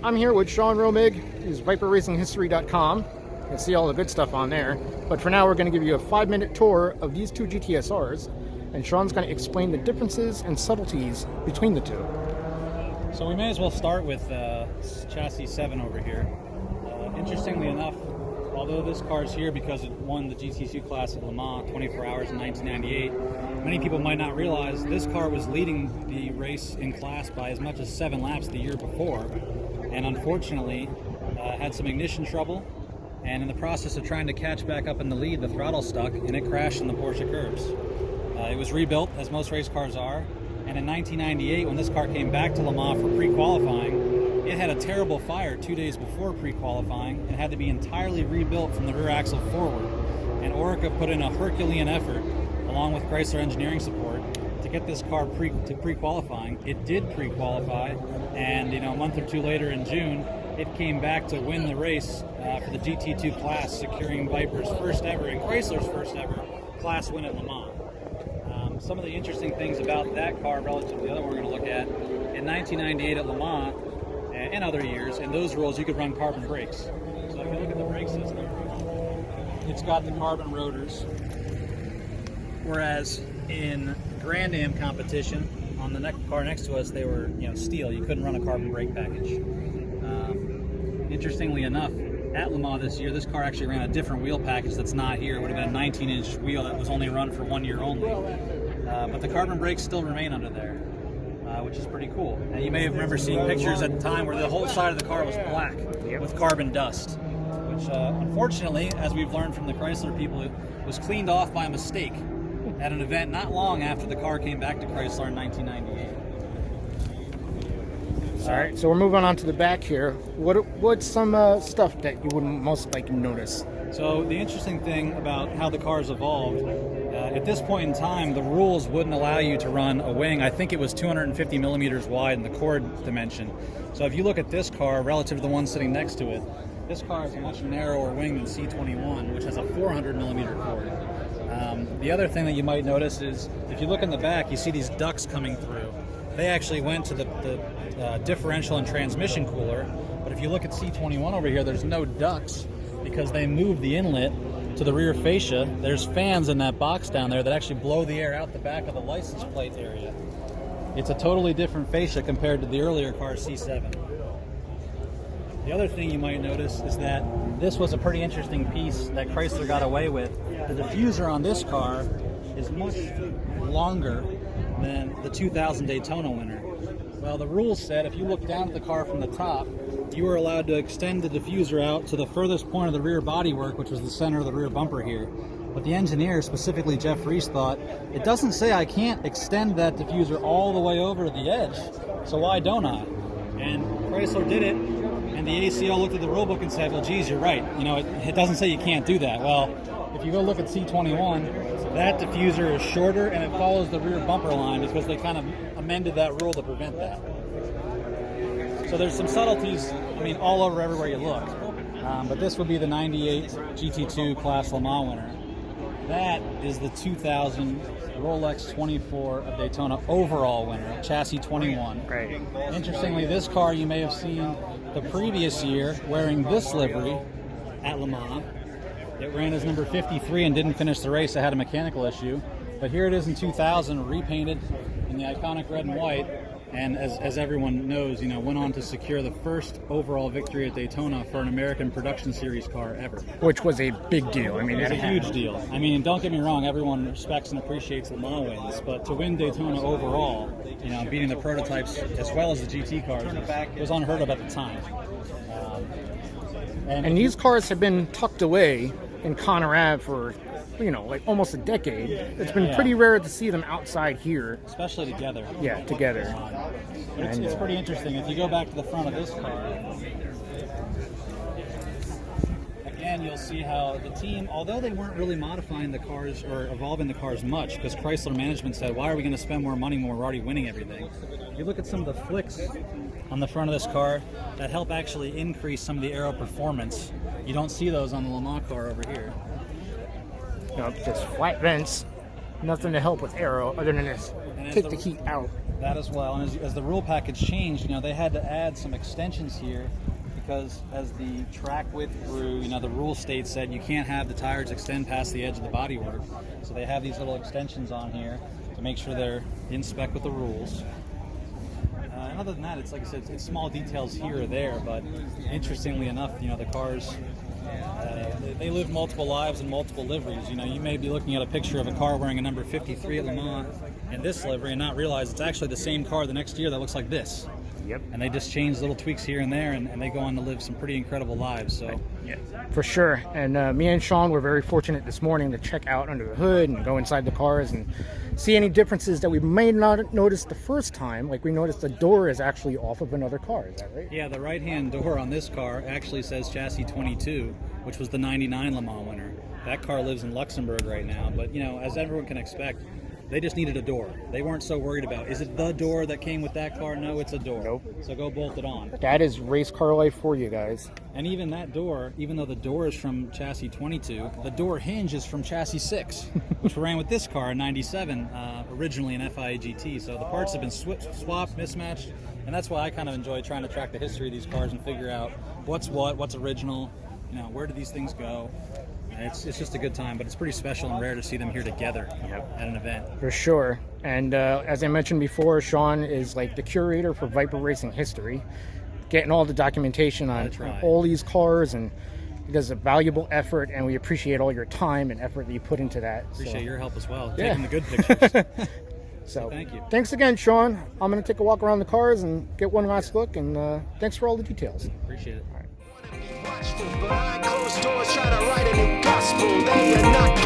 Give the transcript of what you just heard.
I'm here with Shawn Romig. He's ViperRacingHistory.com. You can see all the good stuff on there. But for now, we're going to give you a 5-minute tour of these two GTS-Rs, and Shawn's going to explain the differences and subtleties between the two. So we may as well start with chassis 7 over here. Interestingly enough, although this car is here because it won the GT2 class at Le Mans 24 hours in 1998, many people might not realize this car was leading the race in class by as much as 7 laps the year before, and unfortunately had some ignition trouble, and in the process of trying to catch back up in the lead, the throttle stuck and it crashed in the Porsche curbs. It was rebuilt, as most race cars are, and in 1998, when this car came back to Le Mans for pre-qualifying, it had a terrible fire 2 days before pre-qualifying and had to be entirely rebuilt from the rear axle forward. And Orica put in a Herculean effort, along with Chrysler engineering support, to get this car to pre-qualifying. It did pre-qualify, and a month or two later in June, it came back to win the race for the GT2 class, securing Viper's first ever and Chrysler's first ever class win at Le Mans. Some of the interesting things about that car relative to the other one we're going to look at, in 1998 at Le Mans, and other years, in those rules you could run carbon brakes. So if you look at the brake system, it's got the carbon rotors, whereas in Grand Am competition, on the car next to us, they were steel. You couldn't run a carbon brake package. Interestingly enough, at Le Mans this year, this car actually ran a different wheel package that's not here. It would have been a 19-inch wheel that was only run for 1 year only. But the carbon brakes still remain under there, which is pretty cool. And you may remember seeing pictures at the time where the whole side of the car was black with carbon dust, which unfortunately, as we've learned from the Chrysler people, it was cleaned off by mistake at an event not long after the car came back to Chrysler in 1998. All right, so we're moving on to the back here. What's some stuff that you wouldn't most like to notice? So the interesting thing about how the car's evolved, at this point in time, the rules wouldn't allow you to run a wing. I think it was 250 millimeters wide in the chord dimension. So if you look at this car relative to the one sitting next to it, this car has a much narrower wing than C21, which has a 400 millimeter chord. The other thing that you might notice is if you look in the back, you see these ducts coming through. They actually went to the differential and transmission cooler, but if you look at C21 over here, there's no ducts because they moved the inlet to the rear fascia. There's fans in that box down there that actually blow the air out the back of the license plate area. It's a totally different fascia compared to the earlier car C7. The other thing you might notice is that this was a pretty interesting piece that Chrysler got away with. The diffuser on this car is much longer than the 2000 Daytona winner. Well, the rules said if you look down at the car from the top, you were allowed to extend the diffuser out to the furthest point of the rear bodywork, which was the center of the rear bumper here. But the engineer, specifically Jeff Reese, thought, it doesn't say I can't extend that diffuser all the way over to the edge, so why don't I? And Chrysler did it, and the ACO looked at the rulebook and said, well, geez, you're right. It doesn't say you can't do that. Well, if you go look at C21, that diffuser is shorter and it follows the rear bumper line because they kind of amended that rule to prevent that. So there's some subtleties, all over everywhere you look. But this would be the 98 GT2 class Le Mans winner. That is the 2000 Rolex 24 of Daytona overall winner, chassis 21. Right. Interestingly, this car you may have seen the previous year wearing this livery at Le Mans. It ran as number 53 and didn't finish the race. It had a mechanical issue. But here it is in 2000, repainted in the iconic red and white. And as everyone knows, went on to secure the first overall victory at Daytona for an American production series car ever. Which was a big deal. It was a huge deal. Don't get me wrong, everyone respects and appreciates Le Mans wins, but to win Daytona overall, beating the prototypes as well as the GT cars, was unheard of at the time. And these cars have been tucked away in Conner Ave for, like almost a decade. It's been pretty rare to see them outside here. Especially together. Yeah, together. But it's pretty interesting. If you go back to the front of this car, again, you'll see how the team, although they weren't really modifying the cars or evolving the cars much, because Chrysler management said, why are we going to spend more money when we're already winning everything? You look at some of the flicks on the front of this car that help actually increase some of the aero performance. You don't see those on the Le Mans car over here. Just flat vents, nothing to help with aero other than this And take the heat out. That as well. And as the rule package changed, they had to add some extensions here because as the track width grew, the rule state said you can't have the tires extend past the edge of the bodywork. So they have these little extensions on here to make sure they're in spec with the rules. And other than that, it's like I said, it's small details here or there, but interestingly enough, the cars, they live multiple lives and multiple liveries. You may be looking at a picture of a car wearing a number 53 at Le Mans in this livery and not realize it's actually the same car the next year that looks like this. Yep. And they just change little tweaks here and there, and they go on to live some pretty incredible lives. So, yeah, for sure. And me and Shawn were very fortunate this morning to check out under the hood and go inside the cars and see any differences that we may not notice the first time. Like we noticed the door is actually off of another car. Is that right? Yeah, the right-hand door on this car actually says chassis 22, which was the 99 Le Mans winner. That car lives in Luxembourg right now, but as everyone can expect, they just needed a door. They weren't so worried about, is it the door that came with that car? No, it's a door. Nope. So go bolt it on. That is race car life for you guys. And even that door, even though the door is from chassis 22, the door hinge is from chassis 6, which ran with this car in 97, originally an FIA GT. So the parts have been swapped, mismatched, and that's why I kind of enjoy trying to track the history of these cars and figure out what's original, where do these things go. It's just a good time, but it's pretty special and rare to see them here together at an event. For sure. And as I mentioned before, Shawn is like the curator for Viper Racing history, getting all the documentation on all these cars, and he does a valuable effort, and we appreciate all your time and effort that you put into that. Appreciate your help as well, taking the good pictures. So thank you. Thanks again, Shawn. I'm going to take a walk around the cars and get one last look, and thanks for all the details. Appreciate it. Behind closed doors, trying to write a new gospel. They are not